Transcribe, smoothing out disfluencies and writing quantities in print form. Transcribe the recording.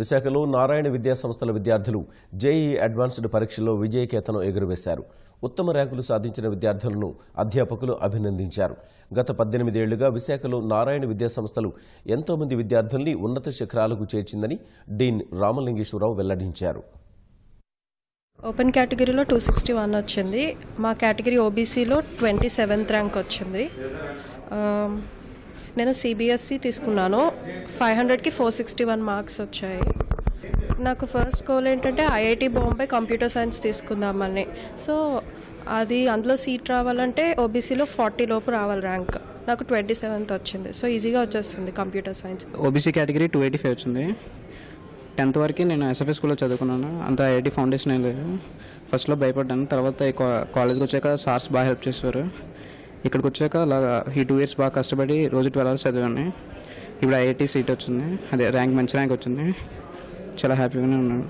విశాఖలో నారాయణ విద్యా సంస్థల విద్యార్థులు జేఈఈ అడ్వాన్స్డ్ పరీక్షల్లో విజయకేతనం ఎగురవేశారు. ఉత్తమ ర్యాంకులు సాధించిన విద్యార్థులను అధ్యాపకులు అభినందించారు. గత 18 ఏళ్లుగా విశాఖలో నారాయణ విద్యా సంస్థలు ఎంతో మంది విద్యార్థుల్ని ఉన్నత శిఖరాలకు చేర్చిందని డీన్ రామలింగేశ్వరరావు వెల్లడించారు. ఓపెన్ కేటగిరీలో 261 వచ్చింది. మా కేటగిరీ ఓబీసీలో 27th ర్యాంక్ వచ్చింది. నేను సిబిఎస్ఈ తీసుకున్నాను. 500కి 461 మార్క్స్ వచ్చాయి. నాకు ఫస్ట్ గోల్ ఏంటంటే ఐఐటి బాంబే కంప్యూటర్ సైన్స్ తీసుకుందామని. సో అది అందులో సీట్ రావాలంటే ఓబీసీలో 40 లోపు రావాలి ర్యాంక్. నాకు 27th వచ్చింది. సో ఈజీగా వచ్చేస్తుంది కంప్యూటర్ సైన్స్. ఓబీసీ కేటగిరీ 285 వచ్చింది. 10th వరకు నేను ఎస్ఎఫ్ఐ స్కూల్లో చదువుకున్నాను. అంత ఐఐటి ఫౌండేషన్ ఏం లేదు. ఫస్ట్లో భయపడ్డాను. తర్వాత కాలేజ్కి వచ్చాక సార్స్ బాగా హెల్ప్ చేసేవారు. ఇక్కడికి వచ్చాక ఈ 2 years బాగా కష్టపడి రోజు 12 hours చదివాను. ఇప్పుడు ఐఐటి సీట్ వచ్చింది. అదే ర్యాంక్ మంచి ర్యాంక్ వచ్చింది. చాలా హ్యాపీగానే ఉన్నాను.